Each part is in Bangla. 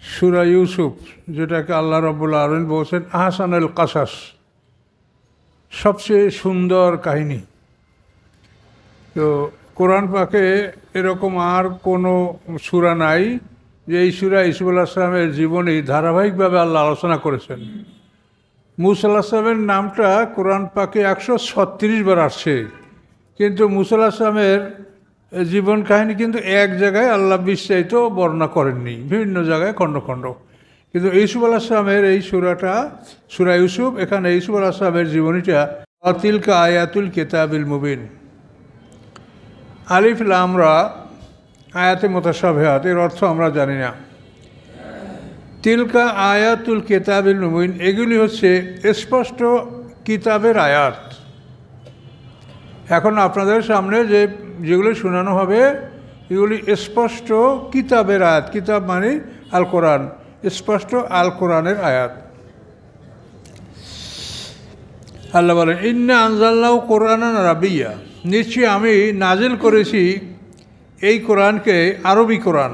সূরা ইউসুফ, যেটাকে আল্লাহ রাব্বুল আলামিন বলছেন আহসানুল কাসাস, সবচেয়ে সুন্দর কাহিনী। তো কোরআন পাকে এরকম আর কোনো সূরা নাই যে এই সূরা ইউসুফ আলাইহিস সালামের জীবনী ধারাবাহিকভাবে আল্লাহ আলোচনা করেছেন। মূসা আলাইহিস সালামের নামটা কোরআন পাকে 136 বার আসছে, কিন্তু মূসা আলাইহিস সালামের জীবন কাহিনী কিন্তু এক জায়গায় আল্লাহ বিস্তারিত বর্ণনা করেননি, বিভিন্ন জায়গায় খণ্ড খণ্ড। কিন্তু ইউসুফ আলাইহিস সালামের এই সূরাটা, সূরা ইউসুফ, এখানে ইউসুফ আলাইহিস সালামের জীবনীটা তিলকা আয়াতুল কিতাবিল মুবিন। আলিফ লাম রা আয়াতে মুতাশাবিহাত, এর অর্থ আমরা জানি না। তিলকা আয়াতুল কিতাবিল মুবিন, এগুলি হচ্ছে স্পষ্ট কিতাবের আয়াত। এখন আপনাদের সামনে যেগুলি শোনানো হবে এগুলি স্পষ্ট কিতাবের আয়াত। কিতাব মানে আল কোরআন, স্পষ্ট আল কোরআনের আয়াত। আল্লাহ বলেন ইন্না আনজালনাহু কোরআনান আরাবিয়্যা, নিশ্চয়ই আমি নাজিল করেছি এই কোরআনকে আরবি কোরআন।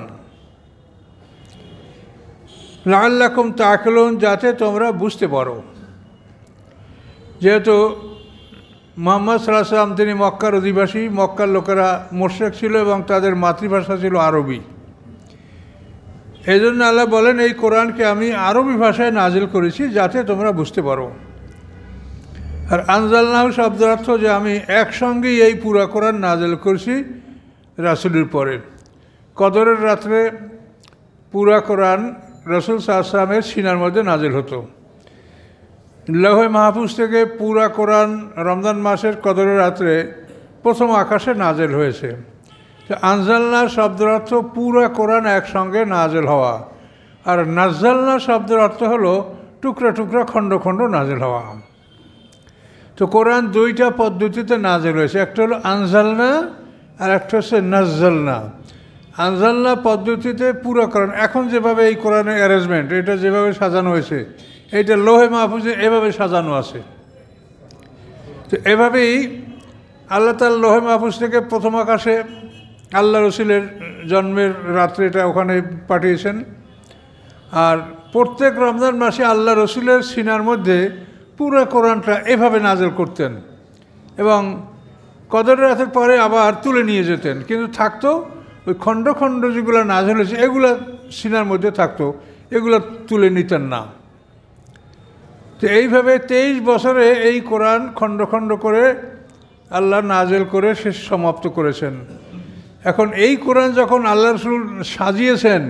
লাআল্লাকুম তাআকিলুন, যাতে তোমরা বুঝতে পারো। যেহেতু মুহাম্মদ সাল্লাল্লাহু আলাইহি ওয়াসাল্লাম তিনি মক্কার অধিবাসী, মক্কার লোকেরা মুশরিক ছিল এবং তাদের মাতৃভাষা ছিল আরবি। এই জন্য আল্লাহ বলেন এই কোরআনকে আমি আরবি ভাষায় নাজিল করেছি যাতে তোমরা বুঝতে পারো। আর আনজালনাহু শব্দের অর্থ যে আমি একসঙ্গেই এই পুরা কোরআন নাজিল করেছি রাসূলের পরে। কদরের রাত্রে পুরা কোরআন রাসূল সাল্লাল্লাহু আলাইহি ওয়াসাল্লামের সিনার মধ্যে নাজিল হতো। লৌহে মাহফুজ থেকে পুরা কোরআন রমজান মাসের কদরের রাত্রে প্রথম আকাশে নাজিল হয়েছে। আনজালনা শব্দের অর্থ পুরা কোরআন একসঙ্গে নাজিল হওয়া, আর নাজ্জালনা শব্দের অর্থ হলো টুকরা টুকরা খণ্ড খণ্ড নাজিল হওয়া। তো কোরআন দুইটা পদ্ধতিতে নাজিল হয়েছে, একটা হলো আনজালনা আর একটা হচ্ছে নাজ্জালনা। আনজালনা পদ্ধতিতে পুরো কোরআন, এখন যেভাবে এই কোরআনের অ্যারেঞ্জমেন্ট, এটা যেভাবে সাজানো হয়েছে, এইটা লৌহে মাহফুজে এভাবে সাজানো আছে। তো এভাবেই আল্লাহ তাআলা লৌহে মাহফুজ থেকে প্রথম আকাশে আল্লাহ রসুলের জন্মের রাত্রে এটা ওখানে পাঠিয়েছেন। আর প্রত্যেক রমজান মাসে আল্লাহ রসুলের সিনার মধ্যে পুরো কোরআনটা এভাবে নাজিল করতেন এবং কদরের রাতের পরে আবার তুলে নিয়ে যেতেন, কিন্তু থাকতো ওই খণ্ড খণ্ড যেগুলো নাজিল হয়েছে এগুলো সিনার মধ্যে থাকতো, এগুলো তুলে নিতেন না। তো এইভাবে 23 বছরে এই কোরআন খণ্ড খণ্ড করে আল্লাহ নাজিল করে শেষ সমাপ্ত করেছেন। এখন এই কোরআন যখন আল্লাহ রসুল সাজিয়েছেন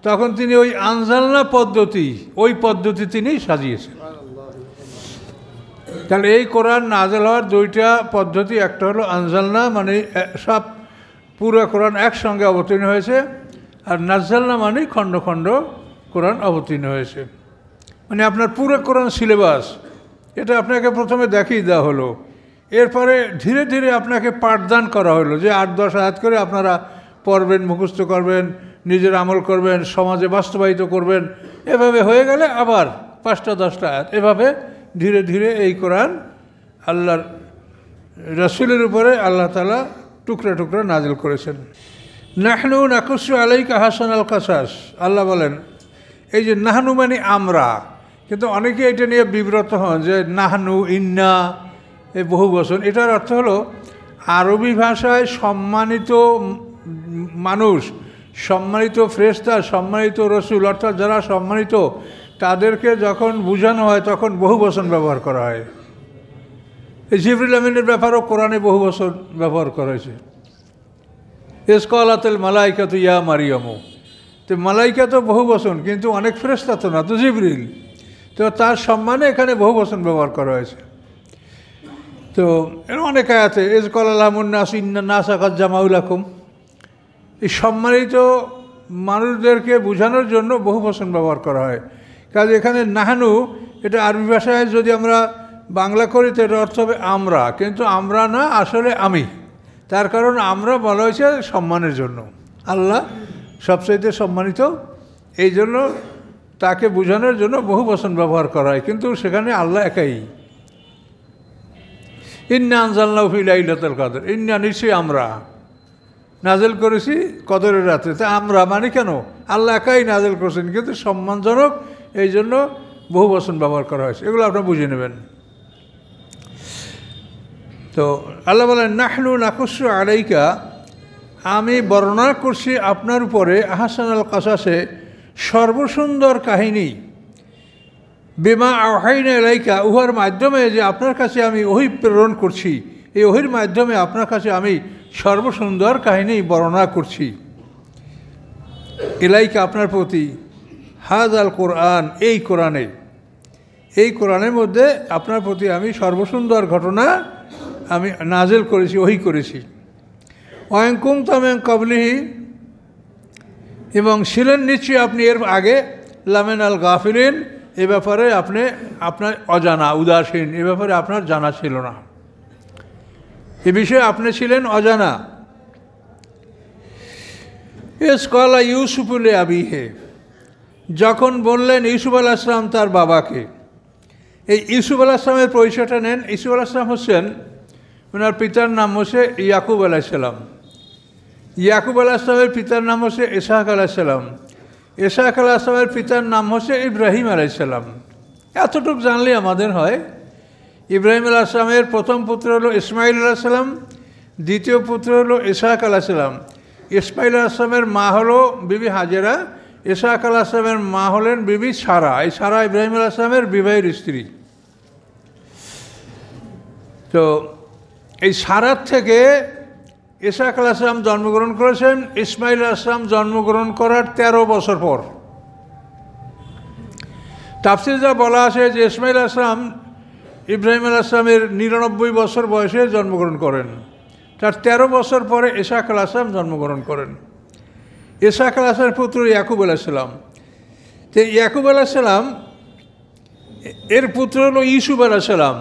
তখন তিনি ওই আনজালনা পদ্ধতি, ওই পদ্ধতি তিনি সাজিয়েছেন। তাহলে এই কোরআন নাজিল হওয়ার দুইটা পদ্ধতি, একটা হলো আনজালনা মানে সব পুরো কোরআন একসঙ্গে অবতীর্ণ হয়েছে, আর নাজ্জালনা মানে খণ্ড খণ্ড কোরআন অবতীর্ণ হয়েছে। মানে আপনার পুরো কোরআন সিলেবাস এটা আপনাকে প্রথমে দেখিয়ে দেওয়া হলো, এরপরে ধীরে ধীরে আপনাকে পাঠদান করা হলো যে 8-10 আয়াত করে আপনারা পড়বেন, মুখস্থ করবেন, নিজের আমল করবেন, সমাজে বাস্তবায়িত করবেন। এভাবে হয়ে গেলে আবার 5টা-10টা আয়াত, এভাবে ধীরে ধীরে এই কোরআন আল্লাহর রাসূলের উপরে আল্লাহ তাআলা টুকরা টুকরা নাজিল করেছেন। নাহনু নাকুসু আলাইকা আহসানাল কাসাস, আল্লাহ বলেন এই যে নাহনু মানে আমরা, কিন্তু অনেকে এটা নিয়ে বিব্রত হন যে নাহনু ইন্না এই বহু বচন। এটার অর্থ হলো আরবি ভাষায় সম্মানিত মানুষ, সম্মানিত ফেরেশতা, সম্মানিত রসুল, অর্থাৎ যারা সম্মানিত তাদেরকে যখন বোঝানো হয় তখন বহু বচন ব্যবহার করা হয়। এই জিবরিল আমিনের ব্যাপারেও কোরআনে বহু বচন ব্যবহার করা হয়েছে। ইসকালাতুল মালাইকাতু ইয়া মারিয়ামু, তো মালাইকা তো বহু বচন, কিন্তু অনেক ফেরেশতা তো না, তো জিবরিল, তো তার সম্মানে এখানে বহু বচন ব্যবহার করা হয়েছে। তো এর অনেক আয়াতে ইসকালালাহুন নাস ইন্নান নাসা কাদ জামাউ লাকুম, এই সম্মানিত মানুষদেরকে বোঝানোর জন্য বহু বচন ব্যবহার করা হয়। কাজে এখানে নাহানু এটা আরবি ভাষায় যদি আমরা বাংলা করি তো এর অর্থ হবে আমরা, কিন্তু আমরা না, আসলে আমি। তার কারণ আমরা বলা হয়েছে সম্মানের জন্য, আল্লাহ সবচাইতে সম্মানিত, এই জন্য তাকে বোঝানোর জন্য বহু বচন ব্যবহার করা হয়, কিন্তু সেখানে আল্লাহ একাই। ইন্না আনজালনাহু ফি লাইলাতুল কদর, ইন্না নিশ্চয়ই আমরা, নাজেল করেছি কদরের রাত্রে। তা আমরা মানে কেন? আল্লাহ একাই নাজেল করেছেন, কিন্তু সম্মানজনক এই জন্য বহু বচন ব্যবহার করা হয়েছে। এগুলো আপনারা বুঝে নেবেন। তো আল্লাহ বলেন, নাহনু নাকুসু আলাইকা, আমি বর্ণনা করছি আপনার উপরে আহসানুল কাসাসে, সর্বসুন্দর কাহিনী, বিমা আওহাইনা ইলাইকা, উহার মাধ্যমে যে আপনার কাছে আমি ওহী প্রেরণ করছি, এই ওহীর মাধ্যমে আপনার কাছে আমি সর্বসুন্দর কাহিনী বর্ণনা করছি। ইলাইকা, আপনার প্রতি, হাযাল কোরআন, এই কোরআনের মধ্যে আপনার প্রতি আমি সর্বসুন্দর ঘটনা আমি নাজেল করেছি, ওহী করেছি। ওয়াইন কুনতুম মিন ক্বাবলিহি, এবং ছিলেন নিশ্চয়ই আপনি এর আগে লামিনাল গাফিলিন, এ ব্যাপারে আপনার অজানা, উদাসীন, এ ব্যাপারে আপনার জানা ছিল না, এ বিষয়ে আপনি ছিলেন অজানা। ইস ক্বালা ইউসুফু লিআবিহি, যখন বললেন ইউসুফ আলাইহিস সালাম তার বাবাকে। এই ইউসুফ আলাইহিস সালামের পরিচয়টা নেন। ইউসুফ আলাইহিস সালাম হচ্ছেন, ওনার পিতার নাম হচ্ছে ইয়াকুব আলাইহিস সালাম। ইয়াকুব আলাইহিস সালামের পিতার নাম হচ্ছে ইসহাক আলাইহিস সালাম। ইসহাক আলাইহিস সালামের পিতার নাম হচ্ছে ইব্রাহিম আলাইহিস সালাম। এতটুকু জানলে আমাদের হয়। ইব্রাহিম আলাইহিস সালামের প্রথম পুত্র হলো ইসমাইল আলাইহিস সালাম, দ্বিতীয় পুত্র হলো ইসহাক আলাইহিস সালাম। ইসমাইল আলাইহিস সালামের মা হলো বিবি হাজেরা, ইসহাক আলাইহিস সালামের মা হলেন বিবি সারা। এই সারা ইব্রাহিম আলাইহিস সালামের বিবাহের স্ত্রী। তো এই সারার থেকে ইসহাক আলাইহিস সালাম জন্মগ্রহণ করেছেন ইসমাইল আলাইহিস সালাম জন্মগ্রহণ করার 13 বছর পর। তাফসীরে বলা আছে যে ইসমাইল আলাইহিস সালাম ইব্রাহিম আলাইহিস সালামের 99 বছর বয়সে জন্মগ্রহণ করেন। তার 13 বছর পরে ইসহাক আলাইহিস সালাম জন্মগ্রহণ করেন। ইসহাক আলাইহিস সালামের পুত্র ইয়াকুব আলাইহিস সালাম। তো ইয়াকুব আলাইহিস সালাম এর পুত্র হলো ইউসুফ আলাইহিস সালাম।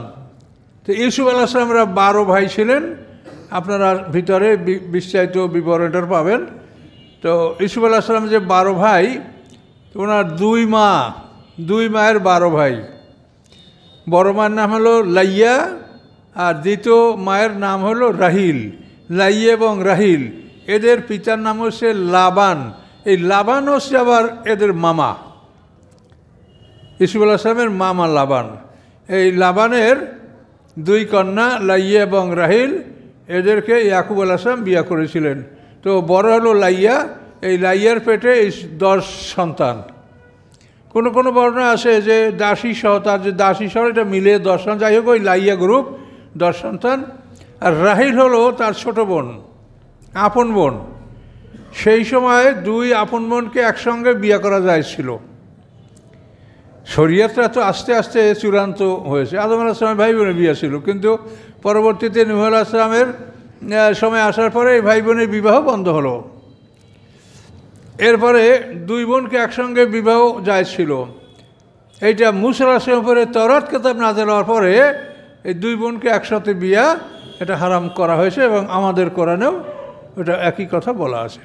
তো ইউসুফ আলাইহিস সালামরা 12 ভাই ছিলেন। আপনারা ভিতরে বিস্তারিত বিবরণটা পাবেন। তো ইউসুফ আলাইহিস সালাম যে 12 ভাই, ওনার 2 মায়ের 12 ভাই। বড় মায়ের নাম হলো লাইয়া, আর দ্বিতীয় মায়ের নাম হলো রাহিল। লাইয়া এবং রাহিল এদের পিতার নাম হচ্ছে লাবান। এই লাবান হচ্ছে আবার এদের মামা, ইউসুফ আলাইহিস সালামের মামা লাবান। এই লাবানের 2 কন্যা লাইয়া এবং রাহিল, এদেরকে ইয়াকুব আলাইহিস সালাম বিয়ে করেছিলেন। তো বড় হলো লাইয়া, এই লাইয়ার পেটে 10 সন্তান। কোনো বর্ণনা আছে যে দাসী সহ, তার যে দাসী সহ এটা মিলে 10 সন্তান। যাই হোক, ওই লাইয়া গ্রুপ 10 সন্তান। আর রাহিল হলো তার ছোট বোন, আপন বোন। সেই সময় 2 আপন বোনকে একসঙ্গে বিয়ে করা যাচ্ছিল। শরীয়তটা তো আস্তে আস্তে চূড়ান্ত হয়েছে। আদম আলাইহিস সালামের ভাই বোনের বিয়ে ছিল, কিন্তু পরবর্তীতে নূহ আলাইহিস সালামের সময় আসার পরে এই ভাই বোনের বিবাহ বন্ধ হলো। এরপরে 2 বোনকে একসঙ্গে বিবাহ জায়েজ ছিল। এইটা মুসা আলাইহিস সালামের উপরে তাওরাত কিতাব নাযিল হওয়ার পরে এই 2 বোনকে একসাথে বিয়া এটা হারাম করা হয়েছে, এবং আমাদের কোরআনেও এটা একই কথা বলা আছে।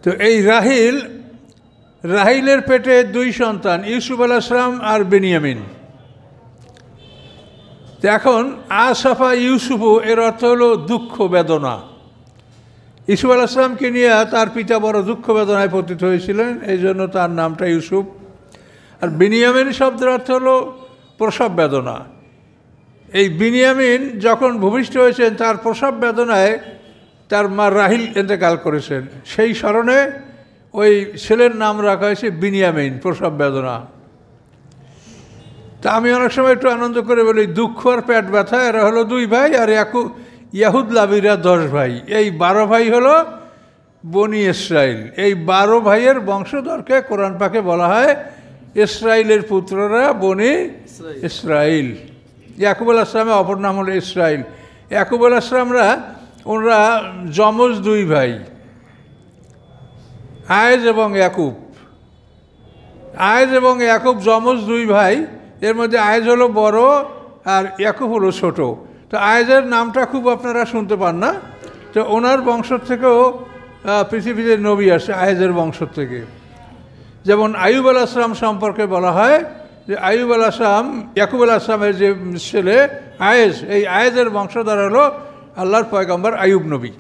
তো এই রাহিলের পেটে 2 সন্তান, ইউসুফ আলাইহিস সালাম আর বেনিয়ামিন। তো এখন আসাফা ইউসুফু এর অর্থ হলো দুঃখ বেদনা। ইউসুফ আলাইহিস সালামকে নিয়ে তার পিতা বড় দুঃখ বেদনায় পতিত হয়েছিলেন, এই জন্য তার নামটা ইউসুফ। আর বিনিয়ামিন শব্দের অর্থ হলো প্রসব বেদনা। এই বিনিয়ামিন যখন ভূমিষ্ঠ হয়েছেন, তার প্রসব বেদনায় তার মা রাহিল ইন্তেকাল করেছেন। সেই স্মরণে ওই ছেলের নাম রাখা হয়েছে বিনিয়ামিন, প্রসব বেদনা। তা আমি অনেক সময় একটু আনন্দ করে বলি, দুঃখ আর পেট ব্যথা এরা হলো 2 ভাই, আর ইয়াহুদ লাবিরা 10 ভাই। এই 12 ভাই হলো বনি ইসরাইল। এই 12 ভাইয়ের বংশধরকে কোরআন পাকে বলা হয় ইসরাইলের পুত্ররা বনি ইসরাইল। ইয়াকুব আলাইহিস সালামের অপর নাম হলো ইসরাইল। ইয়াকুব আলাইহিস সালামরা ওনারা যমজ 2 ভাই, আয়েজ এবং ইয়াকুব। আয়েজ এবং ইয়াকুব যমজ 2 ভাই। এর মধ্যে আয়েজ হলো বড় আর ইয়াকুব হলো ছোট। তো আয়েজের নামটা খুব আপনারা শুনতে পান না। তো ওনার বংশ থেকেও পৃথিবীতে নবী আসে, আয়েজের বংশ থেকে। যেমন আইয়ুব আলাইহিস সালাম সম্পর্কে বলা হয় যে আইয়ুব আলাইহিস সালাম, ইয়াকুব আলাইহিস সালামের যে ছেলে আয়েজ, এই আয়েজের বংশধর হলো আল্লাহর পয়গম্বর আইয়ুব নবী।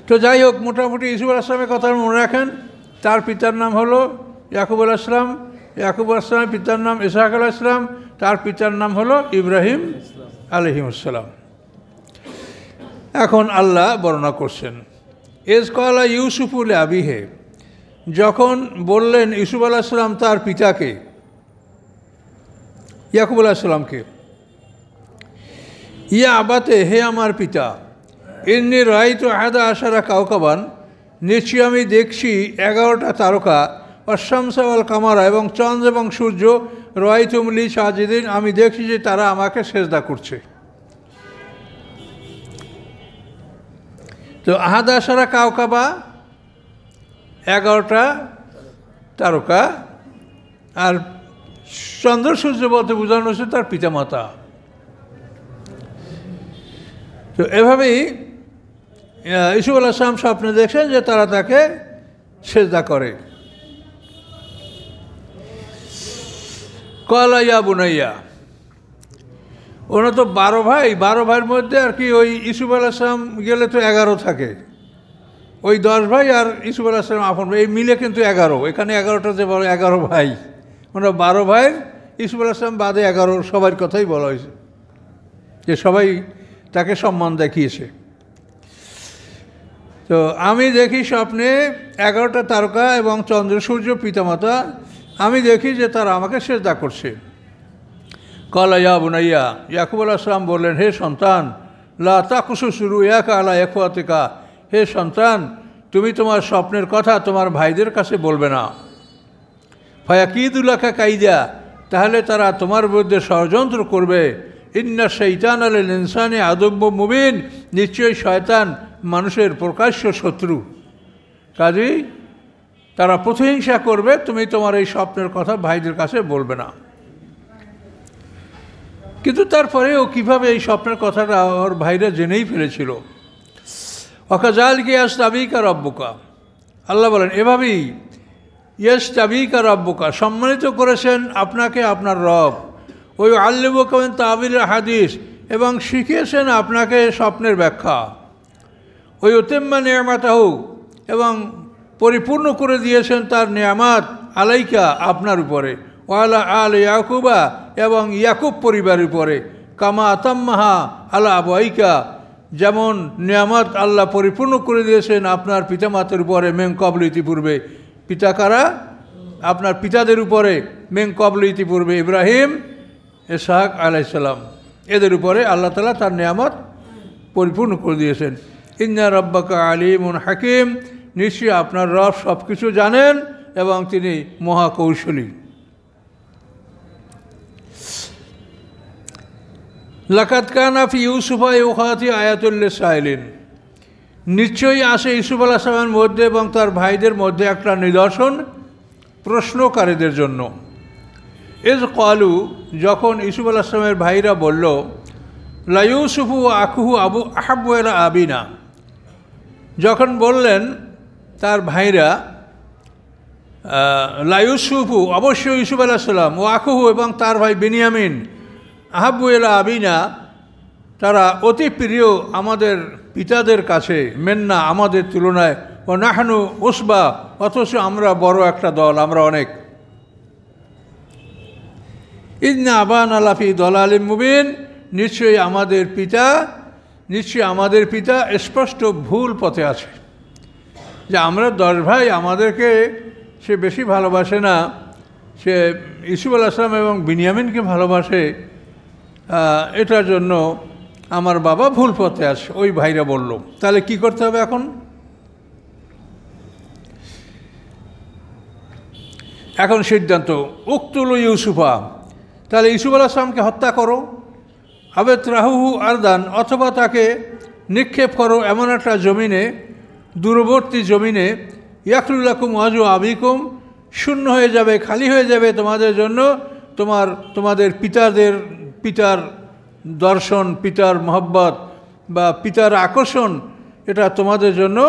তো যাই হোক, মোটামুটি ইউসুফ আলাইহিস সালামের কথা মনে রাখেন। তার পিতার নাম হলো ইয়াকুব আলাইহিস সালাম, ইয়াকুব আলাইহিস সালামের পিতার নাম ইসহাক আলাইহিস সালাম, তার পিতার নাম হলো ইব্রাহিম আলাইহিস সালাম। এখন আল্লাহ বর্ণনা করছেন, এজ ক্বালা ইউসুফু লিআবিহি, যখন বললেন ইউসুফ আলাইহিস সালাম তার পিতাকে, ইয়াকুব আলাইহিস সালামকে, ইয়া আবাতে, হে আমার পিতা, ইন্নী রাআইতু আহাদা আশারা কাওকাবান, নিশ্চয়ই আমি দেখছি 11টা তারকা, অশামসা ওয়াল কামারা, এবং চন্দ্র এবং সূর্য, রাআইতুহুম লি সাজিদিন, আমি দেখছি যে তারা আমাকে সেজদা করছে। তো আহাদা আশারা কাওকাবা 11টা তারকা, আর চন্দ্র সূর্য বলতে বোঝানো হচ্ছে তার পিতামাতা। তো এভাবেই ইউসুফ আলাইহিস সালাম স্বপ্নে দেখছেন যে তারা তাকে সেজদা করে। ক্বালা ইয়া বুনাইয়া, ওরা তো 12 ভাই, 12 ভাইয়ের মধ্যে আর কি ওই ইউসুফ আলাইহিস সালাম গেলে তো 11 থাকে, ওই 10 ভাই আর ইউসুফ আলাইহিস সালাম আপন ভাই, এই মিলে কিন্তু 11। এখানে 11টা যে বড় 11 ভাই, ওরা 12 ভাইয়ের ইউসুফ আলাইহিস সালাম বাদে 11 সবার কথাই বলা হয়েছে, যে সবাই তাকে সম্মান দেখিয়েছে। তো আমি দেখি স্বপ্নে 11টা তারকা এবং চন্দ্র সূর্য পিতামাতা, আমি দেখি যে তারা আমাকে সেজদা করছে। ক্বালা ইয়া বুনাইয়া, ইয়াকুব আলাইহিস সালাম বললেন, হে সন্তান, লা তাকসুস রুয়াকা আলা ইখওয়াতিকা, হে সন্তান, তুমি তোমার স্বপ্নের কথা তোমার ভাইদের কাছে বলবে না। ফায়াকিদু লাকা কাইদা, তাহলে তারা তোমার বিরুদ্ধে ষড়যন্ত্র করবে। ইন্না শাইতানা লিল ইনসানি আদুব্বুম মুবিন, নিশ্চয়ই শয়তান মানুষের প্রকাশ্য শত্রু। কাজেই তারা প্রতিহিংসা করবে, তুমি তোমার এই স্বপ্নের কথা ভাইদের কাছে বলবে না। কিন্তু তারপরেও কীভাবে এই স্বপ্নের কথাটা ওর ভাইরা জেনেই ফেলেছিল। ওয়াকাযালিকা ইয়াসতাবিকা রাব্বুকা, আল্লাহ বলেন এভাবেই ইয়াসতাবিকা রাব্বুকা, সম্মানিত করেছেন আপনাকে আপনার রব। ওই আল্লিমুকা মিন তাবিল হাদিস, এবং শিখিয়েছেন আপনাকে স্বপ্নের ব্যাখ্যা। ওই উতিম্মা নিয়ামাতাহু, এবং পরিপূর্ণ করে দিয়েছেন তার নিয়ামাত আলাইকা আপনার উপরে, ওয়ালা আল ইয়াকুবা, এবং ইয়াকুব পরিবারের উপরে, কামা আতাম্মাহা আলা আবাইকা, যেমন নিয়ামত আল্লাহ পরিপূর্ণ করে দিয়েছেন আপনার পিতামাতার উপরে, মেন কবল, ইতিপূর্বে। পিতা কারা? আপনার পিতাদের উপরে, মেন কবল, ইতিপূর্বে ইব্রাহিম, ইসহাক আলাইহিস সালাম, এদের উপরে আল্লাহ তাআলা তার নিয়ামত পরিপূর্ণ করে দিয়েছেন। ইন্না রাব্বাকা আলিমুন হাকিম, নিশ্চয়ই আপনার রব সব কিছু জানেন এবং তিনি মহাকৌশলী। লাকাদ কানা ফি ইউসুফা ইউখাতি আয়াতুল লিসাইলিন, নিশ্চয়ই আসে ইউসুফ আলাইহিস সালামের মধ্যে এবং তার ভাইদের মধ্যে একটা নিদর্শন প্রশ্নকারীদের জন্য। ইজ ক্বালু, যখন ইউসুফ আলাইহিস সালামের ভাইরা বলল, লা ইউসুফু ওয়া আখুহু আবু আহাব্বু ইলা আবিনা, যখন বললেন তার ভাইরা, লা ইউসুফু, অবশ্যই ইউসুফ আলাইহিস সালাম, ও আখুহু, এবং তার ভাই বিনিয়ামিন, আহাব্বু ইলা আবিনা, তারা অতি প্রিয় আমাদের পিতাদের কাছে, মেন্না, আমাদের তুলনায়, ও নাহনু উসবা, অথচ আমরা বড় একটা দল, আমরা অনেক। ইন্না আবানা লাফি দালালিম মুবিন, নিশ্চয়ই আমাদের পিতা স্পষ্ট ভুল পথে আছে। যে আমরা 10 ভাই, আমাদেরকে সে বেশি ভালোবাসে না, সে ইউসুফ আলাইহিস সালাম এবং বিনিয়ামিনকে ভালোবাসে, এটার জন্য আমার বাবা ভুল পথে আছে, ওই ভাইরা বলল। তাহলে কি করতে হবে এখন? এখন সিদ্ধান্ত, উকতুলু ইউসুফা, তাহলে ইউসুফ আলাইহিস সালামকে হত্যা করো, আবেত রাহুহু আরদান, অথবা তাকে নিক্ষেপ করো এমন একটা জমিনে, দূরবর্তী জমিনে, ইয়াকলুলাকুম ওয়াজু আবিকুম, শূন্য হয়ে যাবে, খালি হয়ে যাবে তোমাদের জন্য, তোমাদের পিতার দর্শন, পিতার মহব্বত বা পিতার আকর্ষণ, এটা তোমাদের জন্য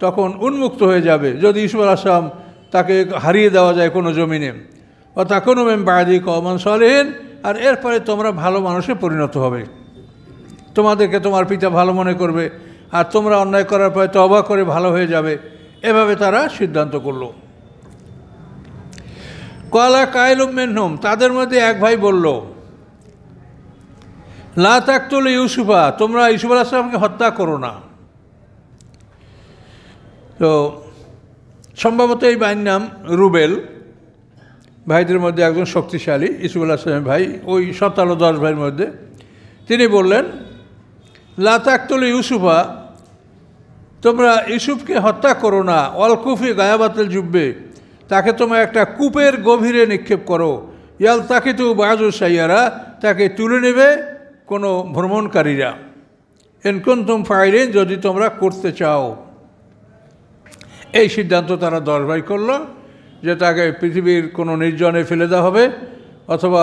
তখন উন্মুক্ত হয়ে যাবে যদি ইউসুফ আলাইহিস সালাম তাকে হারিয়ে দেওয়া যায় কোনো জমিনে। অতাকুনু মিন বাদি কওমান সালিহিন, আর এরপরে তোমরা ভালো মানুষে পরিণত হবে, তোমাদেরকে তোমার পিতা ভালো মনে করবে, আর তোমরা অন্যায় করার পরে তওবা করে ভালো হয়ে যাবে। এভাবে তারা সিদ্ধান্ত করল। ক্বালা কাইলুম মিনহুম, তাদের মধ্যে এক ভাই বলল, লা তাকতুলু ইউসুফা, তোমরা ইউসুফ আলাইহিস সালামকে হত্যা করো না। তো সম্ভবত এই ভাইয়ের নাম রুবেল, ভাইদের মধ্যে একজন শক্তিশালী, ইউসুফ আলাইহিস সালামের ভাই, ওই 17-10 ভাইয়ের মধ্যে। তিনি বললেন, লা তাকতুলু ইউসুফা, তোমরা ইউসুফকে হত্যা করো না। অলকুফি গায়াবাতুল জুব্বে, তাকে তোমরা একটা কূপের গভীরে নিক্ষেপ করো। ইয়াল তাকিতু বাযু সাইয়ারা, তাকে তুলে নেবে কোনো ভ্রমণকারীরা। ইন কুনতুম ফাইলিন, যদি তোমরা করতে চাও। এই সিদ্ধান্ত তারা 10 ভাই করল যে তাকে পৃথিবীর কোনো নির্জনে ফেলে দেওয়া হবে, অথবা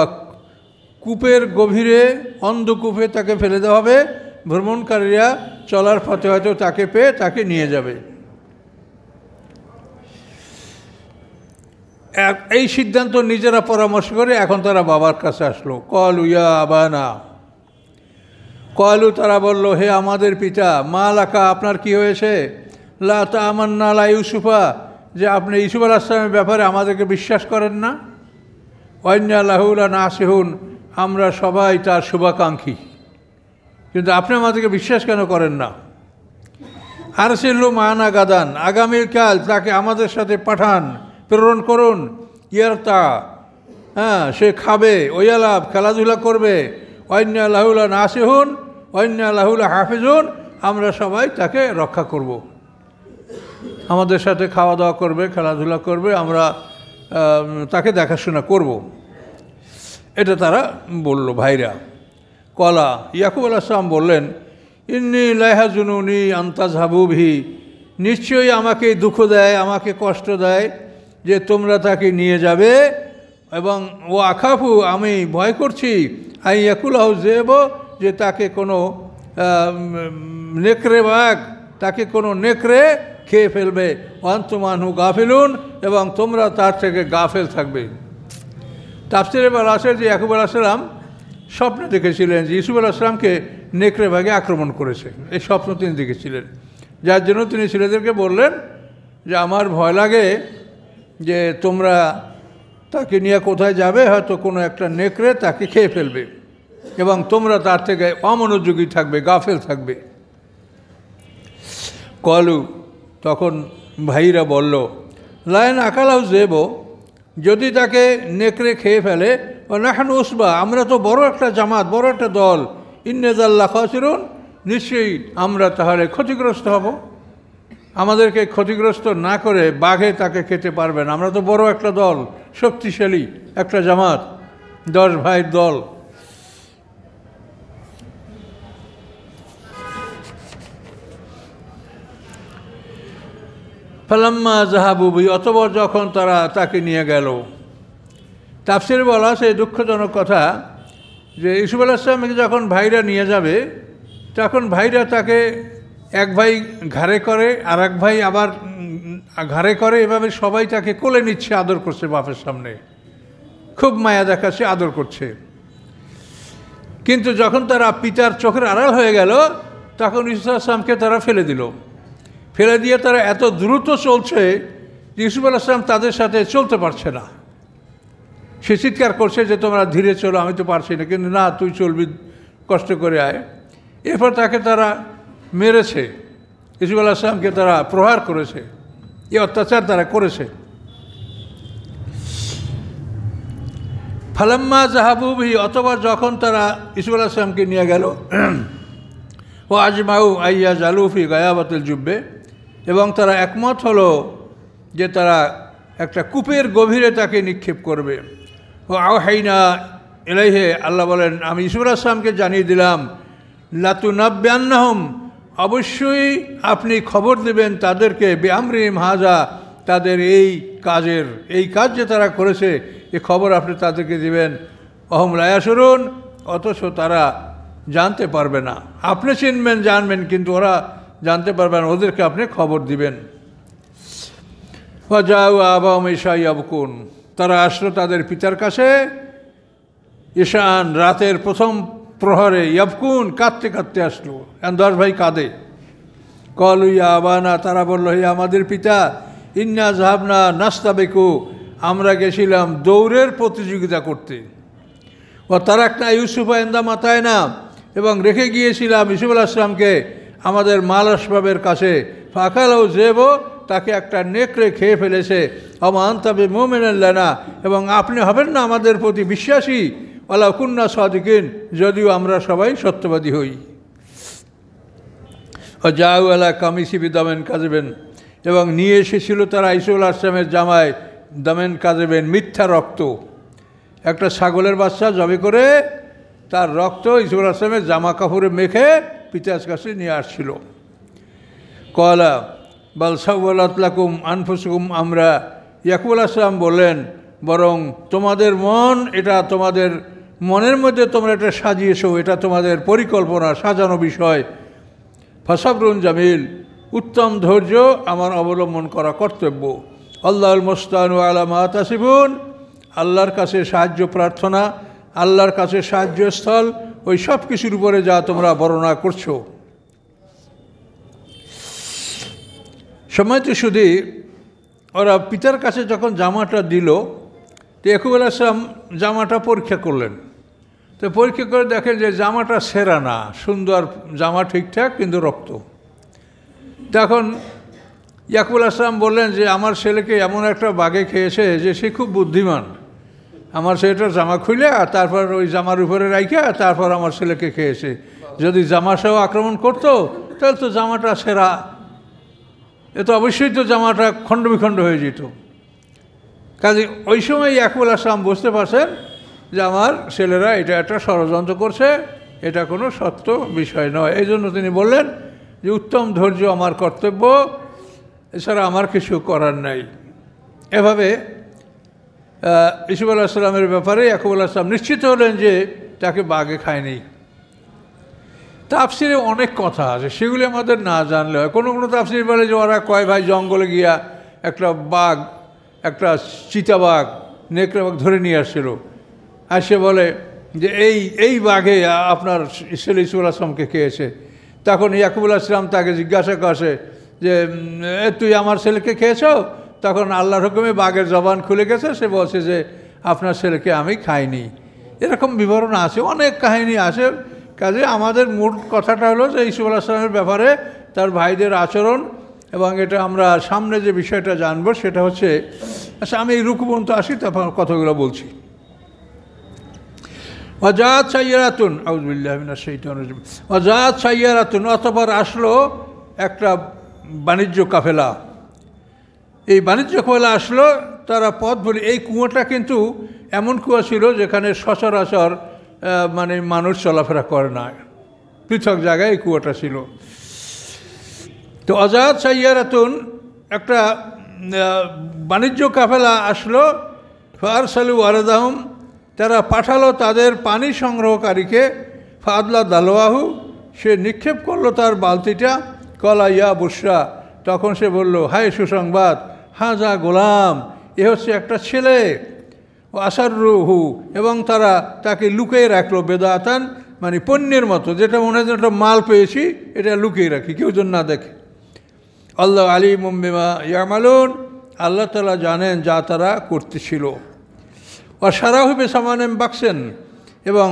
কূপের গভীরে অন্ধকূপে তাকে ফেলে দেওয়া হবে। ভ্রমণকারীরা চলার পথে হয়তো তাকে পেয়ে তাকে নিয়ে যাবে। এই সিদ্ধান্ত নিজেরা পরামর্শ করে এখন তারা বাবার কাছে আসলো। ক্বালু ইয়া আবানা, ক্বালু তারা বলল, হে আমাদের পিতা, মা লাকা, আপনার কি হয়েছে? লা তা'মান্না আলা ইউসুফা, যে আপনি ইউসুফ আলাইহিস সালামের ব্যাপারে আমাদেরকে বিশ্বাস করেন না। ওয়া ইন্না লাহু লানাসিহুন, আমরা সবাই তার শুভাকাঙ্ক্ষী, কিন্তু আপনি আমাদেরকে বিশ্বাস কেন করেন না? আরসিলহু মা'ানা গাদান, আগামীকাল তাকে আমাদের সাথে পাঠান, প্রেরণ করুন। ইয়ারতা, হ্যাঁ, সে খাবে, ওয়ালাব, খেলাধুলা করবে। ওয়া ইন্না লাহু লানাসিহুন ওয়া ইন্না লাহু লাহাফিজুন, আমরা সবাই তাকে রক্ষা করব। আমাদের সাথে খাওয়া দাওয়া করবে, খেলাধুলা করবে, আমরা তাকে দেখাশোনা করব। এটা তারা বলল ভাইরা। ক্বালা, ইয়াকুব আলাইহিস সালাম বললেন, ইন্নী লায়াহজুনুনি আন তাযহাবু বিহি, নিশ্চয়ই আমাকে দুঃখ দেয়, আমাকে কষ্ট দেয় যে তোমরা তাকে নিয়ে যাবে। এবং ও আখাফু, আমি ভয় করছি, আই ইয়াকুলাহু যিব, যে তাকে কোনো নেকড়ে বাঘ, তাকে কোনো নেকড়ে খেয়ে ফেলবে। ওয়ান্তুম আনহু গাফিলুন, এবং তোমরা তার থেকে গাফেল থাকবে। তাফসীরে বলা আছে যে ইয়াকুব আলাইহিস সালাম স্বপ্নে দেখেছিলেন যে ইউসুফ আলাইহিস সালামকে নেকড়ে বাঘে আক্রমণ করেছে। এই স্বপ্ন তিনি দেখেছিলেন, যার জন্য তিনি ছেলেদেরকে বললেন যে আমার ভয় লাগে যে তোমরা তাকে নিয়ে কোথায় যাবে, হয়তো কোনো একটা নেকড়ে তাকে খেয়ে ফেলবে এবং তোমরা তার থেকে অমনোযোগী থাকবে, গাফেল থাকবে। ক্বালু, তখন ভাইরা বলল, লাইন আকালাহু যিব, যদি তাকে নেকড়ে খেয়ে ফেলে, ও নাহনু উসবা, আমরা তো বড় একটা জামাত, বড় একটা দল, ইন্না যাল্লা খাসিরুন, নিশ্চয়ই আমরা তাহলে ক্ষতিগ্রস্ত হব। আমাদেরকে ক্ষতিগ্রস্ত না করে বাঘে তাকে খেতে পারবে না। আমরা তো বড় একটা দল, শক্তিশালী একটা জামাত, 10 ভাইয়ের দল। ফালাম্মা যাহাবু বিহি, অতঃপর যখন তারা তাকে নিয়ে গেল। তাফসীরে বলা আছে দুঃখজনক কথা যে ইউসুফ আলাইহিস সালামকে যখন ভাইরা নিয়ে যাবে, তখন ভাইরা তাকে এক ভাই ঘাড়ে করে, আর এক ভাই আবার ঘাড়ে করে, এভাবে সবাই তাকে কোলে নিচ্ছে, আদর করছে বাপের সামনে, খুব মায়া দেখাচ্ছে, আদর করছে। কিন্তু যখন তারা পিতার চোখের আড়াল হয়ে গেল, তখন ইউসুফ আলাইহিস সালামকে তারা ফেলে দিল। ফেলে দিয়ে তারা এত দ্রুত চলছে যে ইউসুফ আলাইহিস সালাম তাদের সাথে চলতে পারছে না। সে চিৎকার করছে যে তোমরা ধীরে চলো, আমি তো পারছি না। কিন্তু না, তুই চলবি, কষ্ট করে আয়। এরপর তাকে তারা মেরেছে, ইউসুফ আলাইহিস সালামকে তারা প্রহার করেছে, এই অত্যাচার তারা করেছে। ফালাম্মা যাহাবু বিহি, অতঃপর যখন তারা ইউসুফ আলাইহিস সালামকে নিয়ে গেল, ও আজমাউ আইয়া জালুফি গায়াবাতুল জুব্বে, এবং তারা একমত হলো যে তারা একটা কূপের গভীরে তাকে নিক্ষেপ করবে। ও আওহাইনা ইলাইহি, আল্লাহ বলেন আমি ইউসুফ আলাইহিস সালামকে জানিয়ে দিলাম, লাতুনাব্বিয়ান্নাহুম, অবশ্যই আপনি খবর দেবেন তাদেরকে, বিআমরিহিম হাযা, তাদের এই কাজ যে তারা করেছে, এই খবর আপনি তাদেরকে দিবেন। অহম লা ইয়াশউরুন, অথচ তারা জানতে পারবে না। আপনি চিনবেন, জানবেন, কিন্তু ওরা জানতে পারবে না, ওদেরকে আপনি খবর দিবেন। ওয়াজাউ আবাহুম ইশা ইয়াবকুন, তারা আসলো তাদের পিতার কাছে ঈশান, রাতের প্রথম প্রহরে, ইয়াবকুন, কাঁদতে কাঁদতে আসলো। 10 ভাই কাঁদে। কলু ইয়া আবানা, তারা বলল হে আমাদের পিতা, ইন্না জাহাবনা নাস্তাবিকু, আমরা গেছিলাম দৌড়ের প্রতিযোগিতা করতে। ও তারাকনা ইউসুফা ইন্দা মাতায় না, এবং রেখে গিয়েছিলাম ইউসুফ আলাইহিস সালামকে আমাদের মাল আসবাবের কাছে। ফাকালাও জেব, তাকে একটা নেকড়ে খেয়ে ফেলেছে। আমান তবে মুমিনান লানা, এবং আপনি হবেন না আমাদের প্রতি বিশ্বাসী। ওয়ালা কুন্না সাদিকিন, যদিও আমরা সবাই সত্যবাদী হই। ও জাউ আলা কামিসি বিদামেন কাজেবেন, এবং নিয়ে এসেছিল তারা ইউসুফ আলাইহিস সালামের জামায় দামেন কাজেবেন, মিথ্যা রক্ত। একটা ছাগলের বাচ্চা জবে করে তার রক্ত ইউসুফ আলাইহিস সালামের জামা কাপড়ে মেখে পিতার কাছে নিয়ে আসছিল। কলা বাল সাওয়ালাত লাকুম আনফুসুকুম, আমরা, ইয়াকুব আলাইহিস সালাম বললেন, বরং তোমাদের মন, এটা তোমাদের মনের মধ্যে তোমরা এটা সাজিয়েছো, এটা তোমাদের পরিকল্পনা, সাজানো বিষয়। ফাসাবরুন জামিল, উত্তম ধৈর্য আমার অবলম্বন করা কর্তব্য। আল্লাহুল মুস্তাআনু আলা মা তাসিফুন, আল্লাহর কাছে সাহায্য প্রার্থনা, আল্লাহর কাছে সাহায্যস্থল ওই সব কিছুর উপরে যা তোমরা বর্ণনা করছো। সময় তো শুধু ওরা পিতার কাছে যখন জামাটা দিল, তো ইয়াকুব আলাইহিস সালাম জামাটা পরীক্ষা করলেন। তো পরীক্ষা করে দেখেন যে জামাটা সেরা না, সুন্দর জামা ঠিকঠাক, কিন্তু রক্ত। তখন ইয়াকুব আলাইহিস সালাম বললেন যে আমার ছেলেকে এমন একটা বাঘে খেয়েছে যে সে খুব বুদ্ধিমান, আমার ছেলেটার জামা খুলে আর তারপর ওই জামার উপরে রাইখা তারপর আমার ছেলেকে খেয়েছে। যদি জামা সহ আক্রমণ করতো তাহলে তো জামাটা সেরা, এ তো অবশ্যই তো জামাটা খণ্ড বিখণ্ড হয়ে যেত। কাজে ওই সময় ইয়াকুব আলাইহিস সালাম বুঝতে পারছেন যে আমার ছেলেরা এটা একটা ষড়যন্ত্র করছে, এটা কোনো সত্য বিষয় নয়। এই জন্য তিনি বললেন যে উত্তম ধৈর্য আমার কর্তব্য, এছাড়া আমার কিছু করার নাই। এভাবে ইউসুফ আলাইহিস সালামের ব্যাপারে ইয়াকুব আলাইহিস সালাম নিশ্চিত হলেন যে তাকে বাঘে খায়নি। তাফসিরে অনেক কথা আছে, সেগুলি আমাদের না জানলে হয়। কোনো কোনো তাফসির বলে যে ওরা কয় ভাই জঙ্গলে গিয়া একটা বাঘ, একটা চিতাবাঘ, নেকড়ে বাঘ ধরে নিয়ে আসছিল, আর সে বলে যে এই বাঘে আপনার ছেলে ইউসুফ আলাইহিস সালামকে খেয়েছে। তখন ইয়াকুব আলাইহিস সালাম তাকে জিজ্ঞাসা করছে যে তুই আমার ছেলেকে খেয়েছ? তখন আল্লাহর হুকুমে বাঘের জবান খুলে গেছে, সে বলছে যে আপনার ছেলেকে আমি খাইনি। এরকম বিবরণ আছে, অনেক কাহিনী আছে। কাজে আমাদের মূল কথাটা হলো যে ইউসুফ আলাইহিস সালামের ব্যাপারে তার ভাইদের আচরণ, এবং এটা আমরা সামনে যে বিষয়টা জানবো সেটা হচ্ছে, আচ্ছা আমি এই রুকু পর্যন্ত আসি, তারপর কথাগুলো বলছি। ওয়াজাত সাইয়ারাতুন, আউযু বিল্লাহি মিনাশ শাইতানির রাজিম, ওয়াজাত সাইয়ারাতুন, অতঃপর আসলো একটা বাণিজ্য কাফেলা। এই বাণিজ্য কাফেলা আসলো, তারা পথ বলি, এই কুয়োটা কিন্তু এমন কুয়া ছিল যেখানে সচরাচর মানে মানুষ চলাফেরা করে না, পৃথক জায়গায় এই কুয়াটা ছিল। তো আজাদ সাইয়ারাতুন, একটা বাণিজ্য কাফেলা আসলো। ফারসালু ওয়ারাদাহুম, তারা পাঠালো তাদের পানি সংগ্রহকারীকে। ফাদলা দালওয়াহু, সে নিক্ষেপ করলো তার বালতিটা। কলা ইয়া বুশরা, তখন সে বলল হায় সুসংবাদ, হাজা গোলাম, এ হচ্ছে একটা ছেলে। ও আসারুহু, এবং তারা তাকে লুকিয়ে রাখলো। বেদাতান, মানে পণ্যের মতো, যেটা মনে হয় একটা মাল পেয়েছি, এটা লুকিয়ে রাখি, কেউ যেন না দেখে। আল্লাহ আলিমুম বিমা ইয়ামালুন, আল্লাহ তাআলা জানেন যা তারা করতেছিল। ও সারাহু বেসামানেম বাকসেন, এবং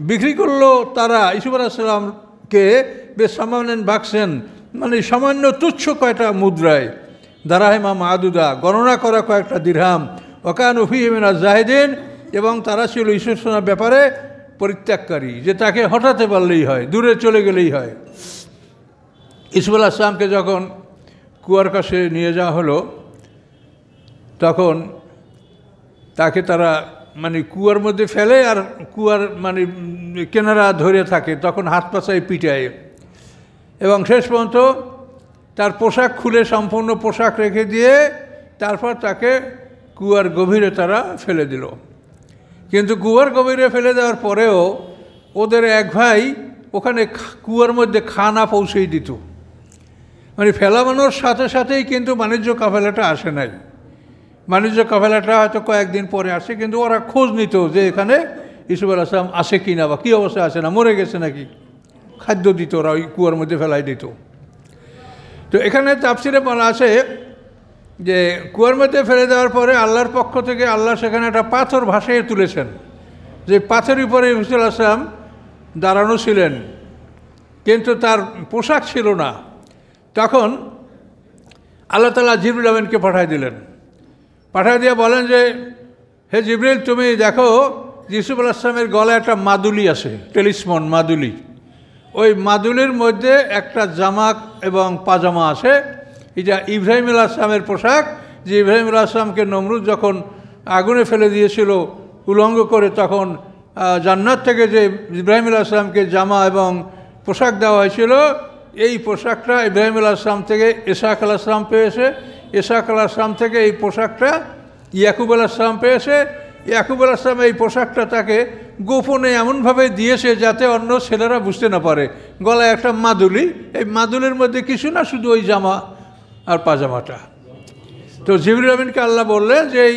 বিক্রি করলো তারা ইউসুফ আলাইহিস সালামকে বেসামানেন বাকসেন, মানে সামান্য তুচ্ছ কয়টা মুদ্রায়। দারাহেমা মাদুদা, গণনা করা কয়েকটা দিরহাম। ওয়াকানু ফীহি মিনাজ জাহিদিন, এবং তারা ছিল ইউসুফ সালামের ব্যাপারে পরিত্যাগকারী, যে তাকে হটাতে পারলেই হয়, দূরে চলে গেলেই হয়। ইউসুফ আলাইহিস সালামকে যখন কুয়ার কাছে নিয়ে যাওয়া হলো, তখন তাকে তারা মানে কুয়ার মধ্যে ফেলে, আর কুয়ার মানে কেনারা ধরে থাকে, তখন হাত পাছায় পিটায়, এবং শেষ পর্যন্ত তার পোশাক খুলে সম্পূর্ণ পোশাক রেখে দিয়ে তারপর তাকে কুয়ার গভীরে তারা ফেলে দিল। কিন্তু কুয়ার গভীরে ফেলে দেওয়ার পরেও ওদের এক ভাই ওখানে কুয়ার মধ্যে খানা পৌঁছেই দিত। মানে ফেলামানোর সাথে সাথেই কিন্তু বাণিজ্য কাফেলাটা আসে নাই। বাণিজ্য কাফেলাটা হয়তো কয়েকদিন পরে আসে, কিন্তু ওরা খোঁজ নিত যে এখানে ইউসুফ আলাইহিস সালাম আসে কি না, বা কী অবস্থায় আছে, না মরে গেছে নাকি। খাদ্য দিত, ওরা ওই কুয়ার মধ্যে ফেলাই দিত। তো এখানে তাফসিরে বলা আছে যে কুয়ার মধ্যে ফেলে দেওয়ার পরে আল্লাহর পক্ষ থেকে আল্লাহ সেখানে একটা পাথর ভাসিয়ে তুলেছেন, যে পাথরের উপরে ইউসুফ আলাইহিস সালাম দাঁড়ানো ছিলেন, কিন্তু তার পোশাক ছিল না। তখন আল্লাহ তাআলা জিবরিল আমিনকে পাঠিয়ে দিলেন। পাঠিয়ে দিয়ে বলেন যে, হে জিবরিল, তুমি দেখো ইউসুফ আলাইহিস সালামের গলায় একটা মাদুলি আছে, টেলিসমন মাদুলি। ওই মাদুলির মধ্যে একটা জামা এবং পাজামা আছে। এটা ইব্রাহিম আলাইহিস সালামের পোশাক, যে ইব্রাহিম আলাইহিস সালামকে নমরুদ যখন আগুনে ফেলে দিয়েছিল উলঙ্গ করে, তখন জান্নাত থেকে যে ইব্রাহিম আলাইহিস সালামকে জামা এবং পোশাক দেওয়া হয়েছিল, এই পোশাকটা ইব্রাহিম আলাইহিস সালাম থেকে ইসহাক আলাইহিস সালাম পেয়েছে, ইসহাক আলাইহিস সালাম থেকে এই পোশাকটা ইয়াকুব আলাইহিস সালাম পেয়েছে। ইয়াকুব আলাইহিস সালাম এই পোশাকটা তাকে গোপনে এমনভাবে দিয়েছে যাতে অন্য ছেলেরা বুঝতে না পারে। গলায় একটা মাদুলি, এই মাদুলির মধ্যে কিছু না, শুধু ওই জামা আর পাজামাটা। তো জিবরিল আমিনকে আল্লাহ বললেন যে এই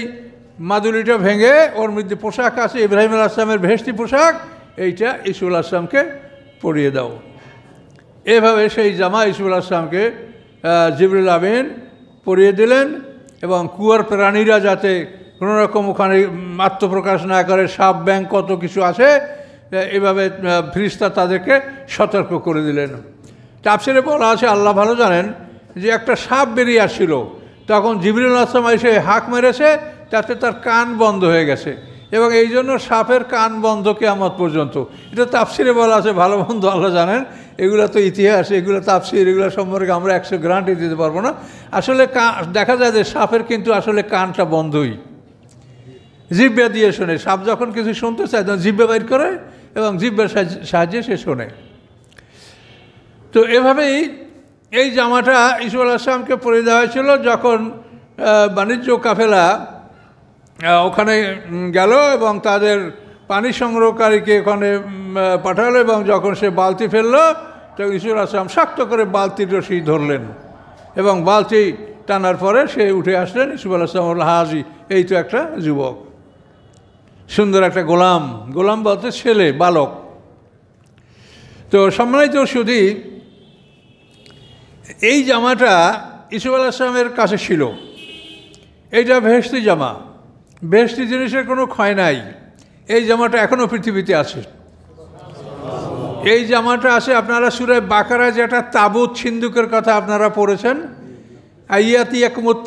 মাদুলিটা ভেঙে ওর মধ্যে পোশাক আছে, ইব্রাহিম আলাইহিস সালামের বেহেশতি পোশাক, এইটা ইউসুফ আলাইহিস সালামকে পরিয়ে দাও। এভাবে সেই জামা ইউসুফ আলাইহিস সালামকে জিবরিল আমিন পরিয়ে দিলেন, এবং কুয়ার প্রাণীরা যাতে কোনো রকম ওখানে আত্মপ্রকাশ না করে, সাপ ব্যাং কত কিছু আছে, এভাবে ফেরেশতা তাদেরকে সতর্ক করে দিলেন। তাফসিরে বলা আছে, আল্লাহ ভালো জানেন, যে একটা সাপ বেরিয়ে আসছিল, তখন জিবরিল আলাইহিস সালাম এসে হাঁক মেরেছে, তাতে তার কান বন্ধ হয়ে গেছে, এবং এই জন্য সাপের কান বন্ধ কিয়ামত পর্যন্ত। এটা তাফসিরে বলা আছে, ভালো মন্দ আল্লাহ জানেন, এগুলো তো ইতিহাস, এগুলো তাফসির, এগুলো সম্পর্কে আমরা 100 গ্যারান্টি দিতে পারবো না। আসলে দেখা যায় যে সাপের কিন্তু আসলে কানটা বন্ধই, জিহ্বা দিয়ে শোনে। সাপ যখন কিছু শুনতে চায় তখন জিহ্বা বাইর করে এবং জিহ্বার সাহায্যে সে শোনে। তো এভাবেই এই জামাটা ইউসুফ আলাইহিস সালামকে পরিয়ে দেওয়া হয়েছিল যখন বাণিজ্য কাফেলা ওখানে গেল এবং তাদের পানি সংগ্রহকারীকে ওখানে পাঠালো, এবং যখন সে বালতি ফেললো, তখন ইউসুফ আলাইহিস সালাম শক্ত করে বালতির রশি ধরলেন, এবং বালতি টানার পরে সে উঠে আসলেন। ইউসুফ আলাইহিস সালাম বললেন, হাজি, এই তো একটা যুবক, সুন্দর একটা গোলাম, গোলাম বলতে ছেলে, বালক। তো সম্মানিত শুধু এই জামাটা ইউসুফ আলাইহিস সালামের কাছে ছিল, এইটা বেহেশতি জামা, বেহেশতি জিনিসের কোনো ক্ষয় নাই। এই জামাটা এখনও পৃথিবীতে আছে। এই জামাটা আছে, আপনারা সূরা বাকারায় যেটা তাবুত সিন্দুকের কথা আপনারা পড়েছেন, আইয়াতিয়াকুমুত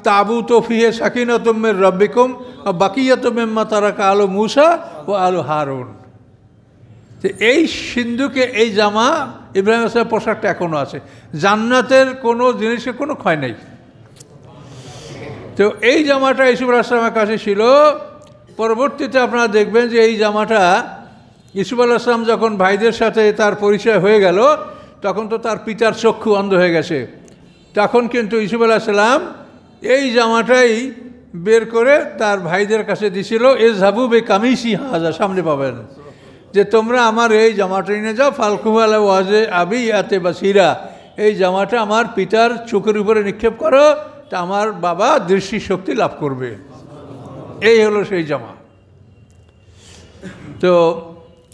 তাবুতু ফিহি সাকিনাতুম মির রাব্বিকুম ওয়া বাকিয়াতুম মিম্মা তারাকা আলু মূসা ওয়া আলু হারুন। তো এই সিন্দুকে এই জামা ইব্রাহিম আলাইহিস সালামের পোশাকটা এখনও আছে। জান্নাতের কোনো জিনিসের কোনো ক্ষয় নেই। তো এই জামাটা ইউসুফ আলাইহিস সালামের কাছে ছিল। পরবর্তীতে আপনারা দেখবেন যে এই জামাটা ইউসুফ আলাইহিস সালাম যখন ভাইদের সাথে তার পরিচয় হয়ে গেল, তখন তো তার পিতার চক্ষু অন্ধ হয়ে গেছে। তখন কিন্তু ইউসুফ আলাইহিস সালাম এই জামাটাই বের করে তার ভাইদের কাছে দিছিল। ইযহাবু বিকামিসি হাযা, সামনে পাবেন, যে তোমরা আমার এই জামাটা নিয়ে যাও, ফালকুহু আলা ওয়াজে আবি ইয়াতে বাসিরা, এই জামাটা আমার পিতার চোখের উপরে নিক্ষেপ করো, তা আমার বাবা দৃষ্টিশক্তি লাভ করবে। এই হলো সেই জামা। তো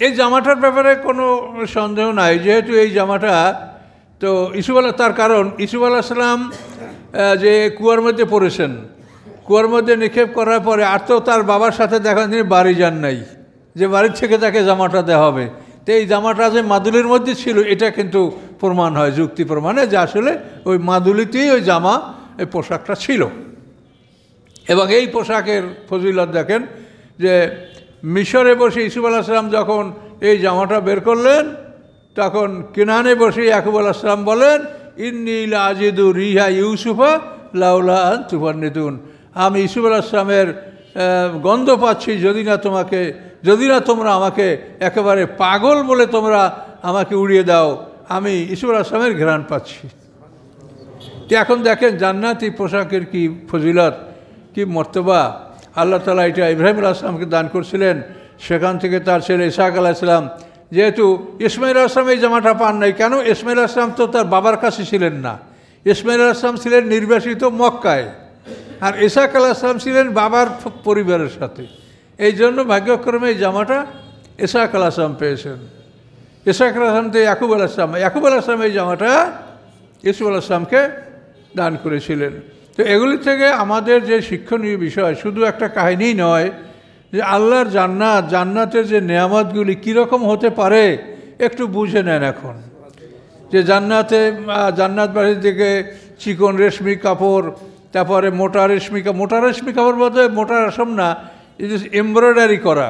এই জামাটার ব্যাপারে কোনো সন্দেহ নাই, যেহেতু এই জামাটা তো তার কারণ ইউসুফ আলাইহিস সালাম যে কুয়ার মধ্যে পড়েছেন, কুয়ার মধ্যে নিক্ষেপ করার পরে আর তো তার বাবার সাথে দেখা তিনি বাড়ি যান নাই, যে বাড়ির থেকে তাকে জামাটা দেওয়া হবে। তো এই জামাটা যে মাদুলির মধ্যে ছিল, এটা কিন্তু প্রমাণ হয়, যুক্তি প্রমাণে, যে আসলে ওই মাদুলিতেই ওই জামা, এই পোশাকটা ছিল। এবং এই পোশাকের ফজিলত দেখেন, যে মিশরে বসে ইউসুফ আলাইহিস সালাম যখন এই জামাটা বের করলেন, তখন কিনানে বসে ইয়াকুব আলাইহিস সালাম বলেন, ইন্নী লা আজিদু রিহা ইউসুফা লাউলা আন তুফান্নিতুন, আমি ইউসুফ আলাইহিস সালামের গন্ধ পাচ্ছি, যদি না তোমরা আমাকে একেবারে পাগল বলে তোমরা আমাকে উড়িয়ে দাও, আমি ইউসুফ আলাইহিস সালামের ঘ্রাণ পাচ্ছি। তো এখন দেখেন জান্নাতি পোশাকের কি ফজিলত, কি মর্তবা। আল্লাহ তাআলা এটা ইব্রাহিম আলাইহিস সালামকে দান করছিলেন, সেখান থেকে তার ছেলে ইসহাক আলাইহিস সালাম, যেহেতু ইসমাইল আলাইহিস সালাম এই জামাটা পান নাই। কেন? ইসমাইল আলাইহিস সালাম তো তার বাবার কাছে ছিলেন না, ইসমাইল আলাইহিস সালাম ছিলেন নির্বাসিত মক্কায়, আর ইসহাক আলাইহিস সালাম ছিলেন বাবার পরিবারের সাথে। এই জন্য ভাগ্যক্রমে এই জামাটা ইসহাক আলাইহিস সালাম পেয়েছেন। ইসহাক আলাইহিস সালাম তো ইয়াকুব আলাইহিস সালাম এই জামাটা ইউসুফ আলাইহিস সালামকে দান করেছিলেন। তো এগুলি থেকে আমাদের যে শিক্ষণীয় বিষয়, শুধু একটা কাহিনী নয়, যে আল্লাহর জান্নাত, জান্নাতের যে নেয়ামতগুলি কীরকম হতে পারে একটু বুঝে নেন এখন। যে জান্নাত বাড়ির দিকে চিকন রেশমি কাপড়, তারপরে মোটা রেশমি কাপড় বলতে মোটা রেশম না, এই যে এমব্রয়ডারি করা,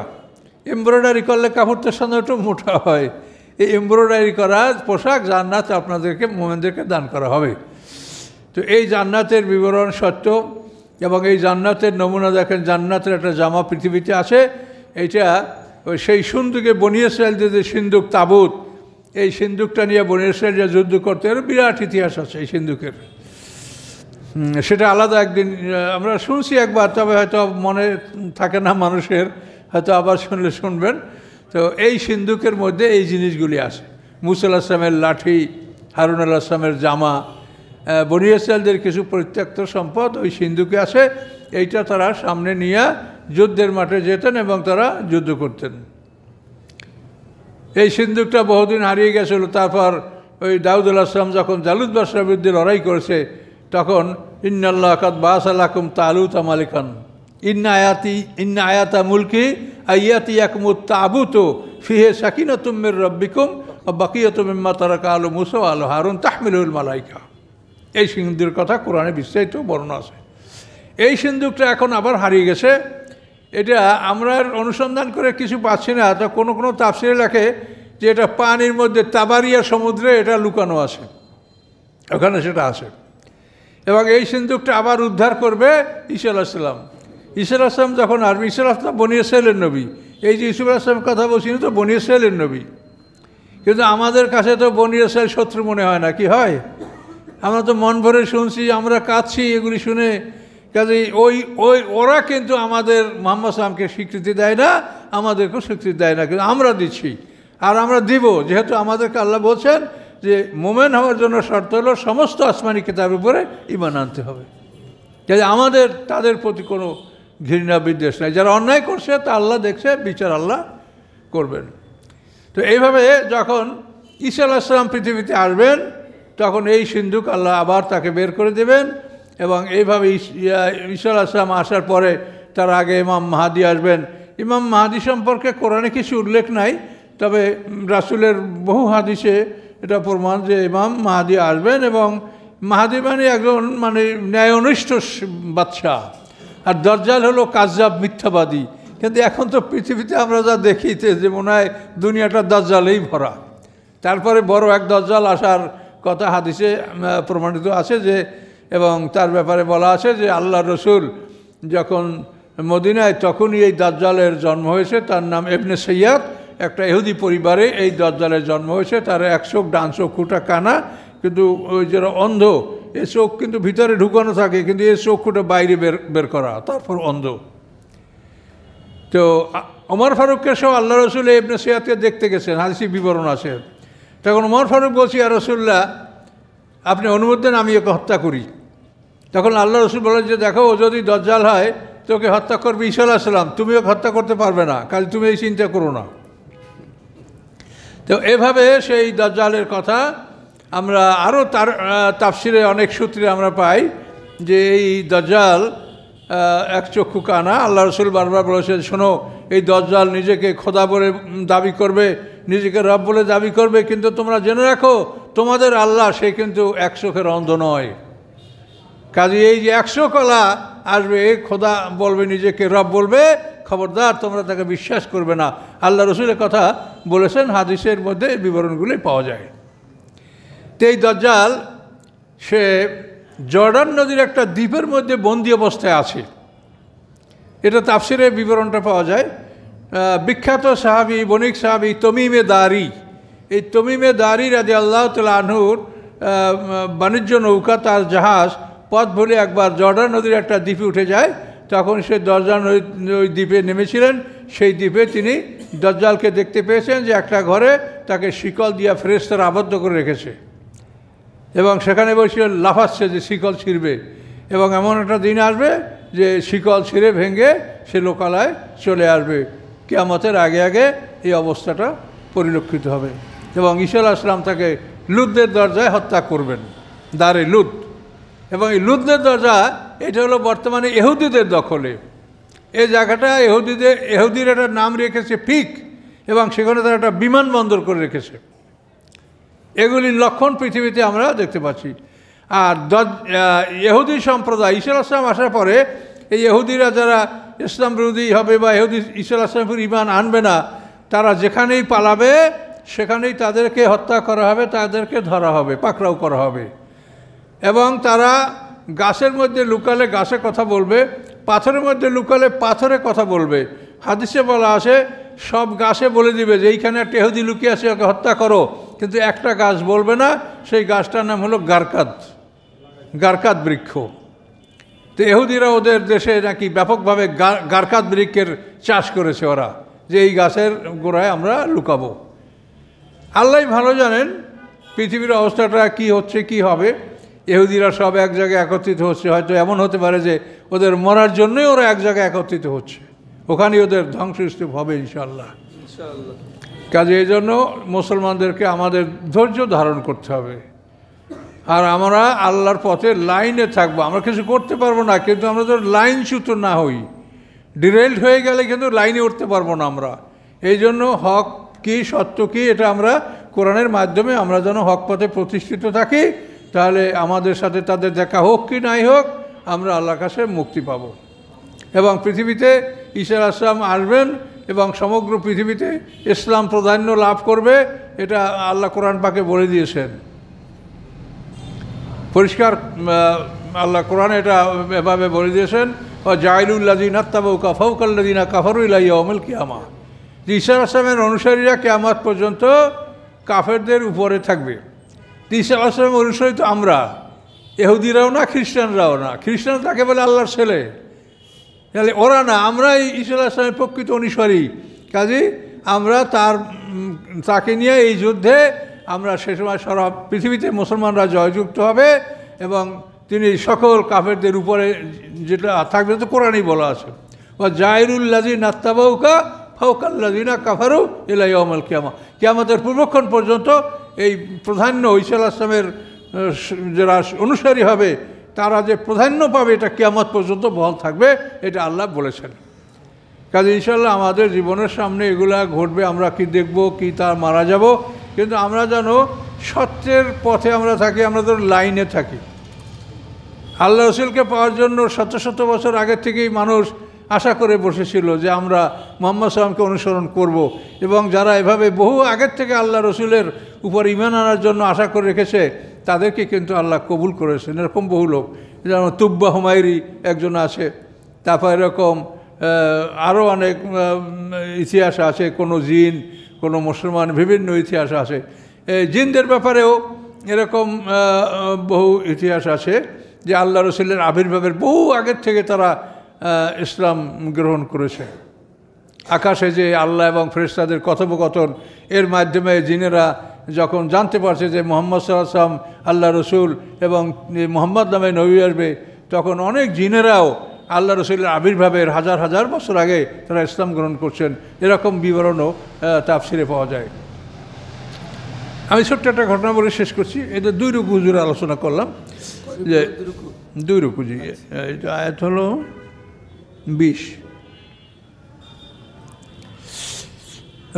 এমব্রয়ডারি করলে কাপড়টা সাধারণত একটু মোটা হয়। এই এমব্রয়ডারি করা পোশাক জান্নাত আপনাদেরকে মোমেনদেরকে দান করা হবে। তো এই জান্নাতের বিবরণ সত্য, এবং এই জান্নাতের নমুনা দেখেন, জান্নাতের একটা জামা পৃথিবীতে আছে। এইটা সেই সিন্দুকে বনী ইসরাঈলদের যে সিন্দুক তাবুত, এই সিন্দুকটা নিয়ে বনী ইসরাঈলরা যুদ্ধ করতে, এর বিরাট ইতিহাস আছে এই সিন্দুকের। সেটা আলাদা একদিন আমরা শুনছি একবার, তবে হয়তো মনে থাকে না মানুষের, হয়তো আবার শুনলে শুনবেন। তো এই সিন্দুকের মধ্যে এই জিনিসগুলি আছে, মুসা আলাইহিস সালামের লাঠি, হারুন আলাইহিস সালামের জামা, বনী ইসরাঈলদের কিছু পরিত্যক্ত সম্পদ ওই সিন্দুকে আছে। এইটা তারা সামনে নিয়ে যুদ্ধের মাঠে যেতেন এবং তারা যুদ্ধ করতেন। এই সিন্দুকটা বহুদিন হারিয়ে গেছিল। তারপর ওই দাউদ আলাইহিস সালাম যখন জালুত বাদশার বিরুদ্ধে লড়াই করেছে, তখন ইন্নাল্লাহ কাদ বাআসা লাকুম তালুতা মালিকান ইন্না আয়াতা মুলকি আইয়াতিয়াকুমুত তাবুতু ফিহি সাকিনাতুম মির রাব্বিকুম ওয়া বাকিয়াতুম মিম্মা তারাকা আলু মুসা ওয়া আলু হারুন তাহমিলুল মালাইকা। এই সিন্দুকের কথা কোরআনে বিস্তারিত বর্ণনা আছে। এই সিন্দুকটা এখন আবার হারিয়ে গেছে। এটা আমরা অনুসন্ধান করে কিছু পাচ্ছি না। তো কোনো কোনো তাফসিরে লেখে যে এটা পানির মধ্যে তাবারিয়া সমুদ্রে এটা লুকানো আছে, ওখানে সেটা আছে। এবং এই সিন্দুকটা আবার উদ্ধার করবে ঈসা আলাইহিস সালাম। ঈসা আলাইহিস সালাম যখন আসবে, ঈসা আলাইহিস সালাম বনী ইসরাঈলের নবী। এই যে ইউসুফ আলাইহিস সালামের কথা বলছি, তো বনী ইসরাঈলের নবী। কিন্তু আমাদের কাছে তো বনী ইসরাঈল শত্রু মনে হয় না, কি হয়? আমরা তো মন ভরে শুনছি, আমরা কাঁদছি এগুলি শুনে। কাজে ওরা কিন্তু আমাদের মুহাম্মদ সাল্লাল্লাহু আলাইহি ওয়াসাল্লামকে স্বীকৃতি দেয় না, আমাদেরকেও স্বীকৃতি দেয় না, কিন্তু আমরা দিচ্ছি আর আমরা দিব। যেহেতু আমাদেরকে আল্লাহ বলছেন যে মোমেন হওয়ার জন্য শর্ত হলো সমস্ত আসমানি কিতাবের উপরে ঈমান আনতে হবে। কাজে আমাদের তাদের প্রতি কোনো ঘৃণা বিদ্বেষ নাই। যারা অন্যায় করছে তা আল্লাহ দেখছে, বিচার আল্লাহ করবেন। তো এইভাবে যখন ঈসা আলাইহিস সালাম পৃথিবীতে আসবেন, তখন এই সিন্দুক আল্লাহ আবার তাকে বের করে দেবেন। এবং এইভাবে ঈসা আলাইহিস সালাম আসার পরে তার আগে ইমাম মাহদী আসবেন। ইমাম মাহদী সম্পর্কে কোরআনে কিছু উল্লেখ নাই, তবে রাসূলের বহু হাদিসে এটা প্রমাণ যে ইমাম মাহদী আসবেন। এবং মাহদী মানে একজন ন্যায়নিষ্ঠ বাদশাহ, আর দজ্জাল হলো কাযযাব, মিথ্যাবাদী। কিন্তু এখন তো পৃথিবীতে আমরা যা দেখিতে যে মনে হয় দুনিয়াটা দজ্জালেই ভরা। তারপরে বড় এক দজ্জাল আসার কথা হাদিসে প্রমাণিত আছে যে, এবং তার ব্যাপারে বলা আছে যে আল্লাহ রসুল যখন মদিনায়, তখনই এই দাজ্জালের জন্ম হয়েছে। তার নাম ইবনে সাইয়াদ, একটা ইহুদি পরিবারে এই দাজ্জালের জন্ম হয়েছে। তার এক চোখ, ডান চক্ষুটা কানা, কিন্তু ওই যারা অন্ধ, এই চোখ কিন্তু ভিতরে ঢুকানো থাকে, কিন্তু এই চক্ষুটা বাইরে বের করা, তারপর অন্ধ। তো ওমর ফারুককে সব আল্লাহ রসুল ইবনে সাইয়াদকে দেখতে গেছেন, হাদিসে বিবরণ আছে। তখন ওমর ফারুক বলছি, ইয়া রাসূলুল্লাহ, আপনি অনুমতি দেন আমি ওকে হত্যা করি। তখন আল্লাহ রসুল বলেন যে দেখো, ও যদি দজ্জাল হয় তোকে হত্যা করবে ঈসা আলাইহিস সালাম, তুমি ওকে হত্যা করতে পারবে না, কাজে তুমি এই চিন্তা করো না। তো এভাবে সেই দজ্জালের কথা আমরা আরও তার তাফসিরে অনেক সূত্রে আমরা পাই যে এই দজ্জাল এক চক্ষু কানা। আল্লাহ রসুল বারবার বলেছেন, শোনো, এই দজ্জাল নিজেকে খোদা বলে দাবি করবে, নিজেকে রব বলে দাবি করবে, কিন্তু তোমরা জেনে রাখো তোমাদের আল্লাহ সে কিন্তু এক চোখের অন্ধ নয়। কাজে এই যে 100 কলা আসবে, খোদা বলবে, নিজেকে রব বলবে, খবরদার তোমরা তাকে বিশ্বাস করবে না। আল্লাহ রসুলের কথা বলেছেন, হাদিসের মধ্যে এই বিবরণগুলোই পাওয়া যায়। তো এই দজ্জাল সে জর্ডান নদীর একটা দ্বীপের মধ্যে বন্দি অবস্থায় আছে। এটা তাফসিরে বিবরণটা পাওয়া যায়। বিখ্যাত সাহাবী, বণিক সাহাবী তমিমে দারি, এই তমিমে দারি রাদিয়াল্লাহু তাআলা আনহুর বাণিজ্য নৌকা, তার জাহাজ পথ ভুলে একবার জর্ডান নদীর একটা দ্বীপে উঠে যায়। তখন সে জর্ডান ওই দ্বীপে নেমেছিলেন। সেই দ্বীপে তিনি দজ্জালকে দেখতে পেয়েছেন যে একটা ঘরে তাকে শিকল দিয়া ফেরেশতারা আবদ্ধ করে রেখেছে, এবং সেখানে বসে লাফাচ্ছে যে শিকল ছিঁড়বে। এবং এমন একটা দিন আসবে যে শিকল ছিঁড়ে ভেঙে সে লোকালয়ে চলে আসবে। কিয়ামতের আগে আগে এই অবস্থাটা পরিলক্ষিত হবে, এবং ঈসা আলাইহিস সালাম তাকে লুদ্দের দরজায় হত্যা করবেন। দারে লুদ। এবং এই লুদের দরজা এটা হলো বর্তমানে ইহুদিদের দখলে। এই জায়গাটা ইহুদির একটা নাম রেখেছে পিক, এবং সেখানে তারা একটা বিমানবন্দর করে রেখেছে। এগুলির লক্ষণ পৃথিবীতে আমরা দেখতে পাচ্ছি। আর ইহুদি সম্প্রদায় ঈসা আলাইহিস সালাম আসার পরে এই ইহুদিরা যারা ইসলাম বিরোধী হবে বা ঈসা আলাইহিস সালামের ঈমান আনবে না, তারা যেখানেই পালাবে সেখানেই তাদেরকে হত্যা করা হবে, তাদেরকে ধরা হবে, পাকড়াও করা হবে। এবং তারা গাছের মধ্যে লুকালে গাছে কথা বলবে, পাথরের মধ্যে লুকালে পাথরে কথা বলবে। হাদিসে বলা আছে সব গাছে বলে দিবে যে এইখানে একটা ইহুদি লুকিয়ে আছে, ওকে হত্যা করো, কিন্তু একটা গাছ বলবে না। সেই গাছটার নাম হলো গারকাত বৃক্ষ। তো ইহুদিরা ওদের দেশে নাকি ব্যাপকভাবে গারকাত বৃক্ষের চাষ করেছে ওরা, যে এই গাছের গোড়ায় আমরা লুকাবো। আল্লাহ ভালো জানেন পৃথিবীর অবস্থাটা কি হচ্ছে কি হবে। ইহুদিরা সব এক জায়গায় একত্রিত হচ্ছে, হয়তো এমন হতে পারে যে ওদের মরার জন্যই ওরা এক জায়গায় একত্রিত হচ্ছে, ওখানেই ওদের ধ্বংসস্তূপ হবে ইনশাআল্লাহ। কাজে এই জন্য মুসলমানদেরকে আমাদের ধৈর্য ধারণ করতে হবে, আর আমরা আল্লাহর পথে লাইনে থাকবো। আমরা কিছু করতে পারবো না, কিন্তু আমরা তো লাইনচ্যুত না হই। ডিরেল্ড হয়ে গেলে কিন্তু লাইনে উঠতে পারবো না আমরা। এই জন্য হক কি সত্য কি এটা আমরা কোরআনের মাধ্যমে আমরা যেন হক পথে প্রতিষ্ঠিত থাকি, তাহলে আমাদের সাথে তাদের দেখা হোক কি নাই হোক আমরা আল্লাহর কাছে মুক্তি পাব। এবং পৃথিবীতে ঈসা আলাইহিস সালাম আসবেন এবং সমগ্র পৃথিবীতে ইসলাম প্রাধান্য লাভ করবে, এটা আল্লাহ কোরআন পাকে বলে দিয়েছেন পরিষ্কার। আল্লাহ কোরআন এটা এভাবে বলে দিয়েছেন, ও জাইলুল্লাযিনা তাবাউকা ফাওকাল্লাযিনা কাফারু ইলা ইয়াউমিল কিয়ামা। ঈসা আলাইহিস সালামের অনুসারীরা কিয়ামত পর্যন্ত কাফেরদের উপরে থাকবে। ঈসা আলাইহিস সালামের অনুসারী তো আমরা, ইহুদিরাও না, খ্রিস্টানরাও না। খ্রিস্টান তাকে বলে আল্লাহর ছেলে, তাহলে ওরা না, আমরাই ঈসা আলাইহিস সালামের প্রকৃত অনুসারী। কাজেই আমরা তাকে নিয়ে এই যুদ্ধে আমরা সে সময় সারা পৃথিবীতে মুসলমানরা জয়যুক্ত হবে, এবং তিনি সকল কাফেরদের উপরে যেটা থাকবে তো কোরআনই বলা আছে, ও জাইলুল্লাযিনা তাবাউকা ফাওকাল্লাযিনা কাফারু ইলা ইয়াউমিল কিয়ামা। কিয়ামতের পূর্বক্ষণ পর্যন্ত এই প্রাধান্য ঈসা আলাইহিস সালামের যারা অনুসারী হবে তারা যে প্রাধান্য পাবে এটা কিয়ামত পর্যন্ত বহাল থাকবে, এটা আল্লাহ বলেছেন। কাজে ইনশাআল্লাহ আমাদের জীবনের সামনে এগুলা ঘটবে, আমরা কি দেখব কি তা মারা যাব, কিন্তু আমরা যেন সত্যের পথে আমরা থাকি, আমরা যেন লাইনে থাকি। আল্লাহ রসুলকে পাওয়ার জন্য শত শত বছর আগের থেকেই মানুষ আশা করে বসেছিল যে আমরা মুহাম্মদ সাল্লামকে অনুসরণ করব, এবং যারা এভাবে বহু আগের থেকে আল্লাহ রসুলের উপর ঈমান আনার জন্য আশা করে রেখেছে তাদেরকে কিন্তু আল্লাহ কবুল করেছেন। এরকম বহু লোক, যেমন তুব্বা হুমায়রি একজন আছে, তারপর এরকম আরও অনেক ইতিহাস আছে, কোনো জিন, কোনো মুসলমান, বিভিন্ন ইতিহাস আছে। জিনদের ব্যাপারেও এরকম বহু ইতিহাস আছে যে আল্লাহ রসুলের আবির্ভাবের বহু আগের থেকে তারা ইসলাম গ্রহণ করেছে। আকাশে যে আল্লাহ এবং ফেরেশতাদের কথোপকথন, এর মাধ্যমে জিনেরা যখন জানতে পারছে যে মুহাম্মদ সাল্লাল্লাহু আলাইহি ওয়াসাল্লাম আল্লাহ রসুল এবং মুহাম্মদ নামে নবী আসবে, তখন অনেক জিনেরাও আল্লাহ রসুলের আবির্ভাবের হাজার হাজার বছর আগে তারা ইসলাম গ্রহণ করছেন। এরকম বিবরণও তাফসিরে পাওয়া যায়। আমি ছোট্ট একটা ঘটনা বলে শেষ করছি। এটা 2 রুকু জুড়ে আলোচনা করলাম, যে 2 রুকু জি, এটা আয়াত হলো 20।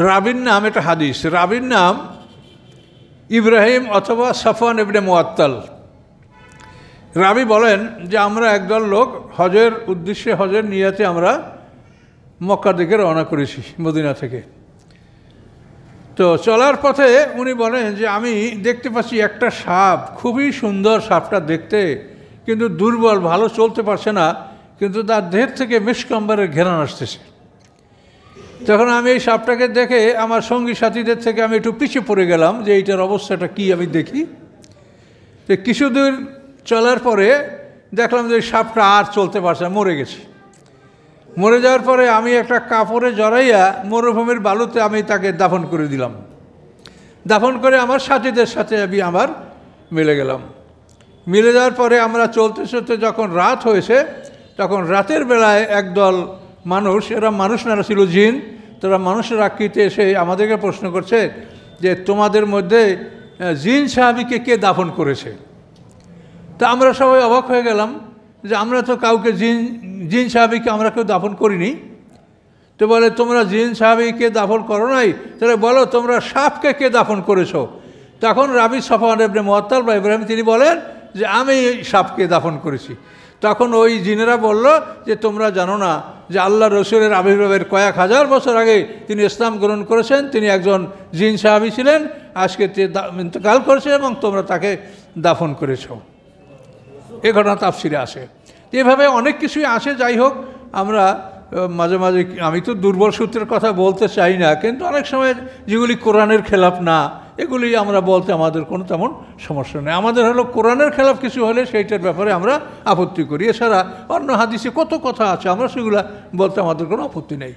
রাবির নাম, এটা হাদিস, রাবির নাম ইব্রাহিম অথবা সাফওয়ান ইবনে মুআত্তাল। রাবি বলেন যে আমরা একদল লোক হজের উদ্দেশ্যে, হজের নিয়াতে আমরা মক্কার দিকে রওনা করেছি মদিনা থেকে। তো চলার পথে উনি বলেন যে আমি দেখতে পাচ্ছি একটা সাপ, খুবই সুন্দর সাপটা দেখতে, কিন্তু দুর্বল, ভালো চলতে পারছে না, কিন্তু তার দেহের থেকে মিশক আম্বরের ঘ্রাণ আসতেছে। তখন আমি এই সাপটাকে দেখে আমার সঙ্গী সাথীদের থেকে আমি একটু পিছিয়ে পড়ে গেলাম যে এইটার অবস্থাটা কি আমি দেখি। তো কিছু দূর চলার পরে দেখলাম যে সাপটা আর চলতে পারছে না, মরে গেছে। মরে যাওয়ার পরে আমি একটা কাপড়ে জড়াইয়া মরুভূমির বালুতে আমি তাকে দাফন করে দিলাম। দাফন করে আমার সাথীদের সাথে আমি আবার মিলে গেলাম। মিলে যাওয়ার পরে আমরা চলতে চলতে যখন রাত হয়েছে, তখন রাতের বেলায় একদল মানুষ, এরা মানুষ না, ছিল জিন, তারা মানুষের আকৃতিতে এসে আমাদেরকে প্রশ্ন করছে যে তোমাদের মধ্যে জিন সাহাবীকে কে দাফন করেছে? তা আমরা সবাই অবাক হয়ে গেলাম যে আমরা তো কাউকে জিন সাহাবীকে আমরা কেউ দাফন করিনি। তো বলে তোমরা জিন সাহাবীকে দাফন করো নাই, তাহলে বলো তোমরা সাপকে কে দাফন করেছো? তখন রাবি সফওয়ান ইবনে মুআত্তাল বা ইব্রাহিম তিনি বলেন যে আমি সাপকে দাফন করেছি। তখন ওই জিনেরা বলল যে তোমরা জানো না যে আল্লাহ রসুলের আবির্ভাবের কয়েক হাজার বছর আগে তিনি ইসলাম গ্রহণ করেছেন, তিনি একজন জিন সাহাবী ছিলেন, আজকে ইন্তেকাল করেছে এবং তোমরা তাকে দাফন করেছো। এ ঘটনা তাফসিরে আসে। এভাবে অনেক কিছুই আসে। যাই হোক, আমরা মাঝে মাঝে, আমি তো দুর্বল সূত্রের কথা বলতে চাই না, কিন্তু অনেক সময় যেগুলি কোরআনের খেলাফ না এগুলি আমরা বলতে আমাদের কোনো তেমন সমস্যা নেই। আমাদের হলো কোরআনের খেলাফ কিছু হলে সেইটার ব্যাপারে আমরা আপত্তি করি। এছাড়া অন্য হাদিসে কত কথা আছে, আমরা সেগুলো বলতে আমাদের কোনো আপত্তি নেই।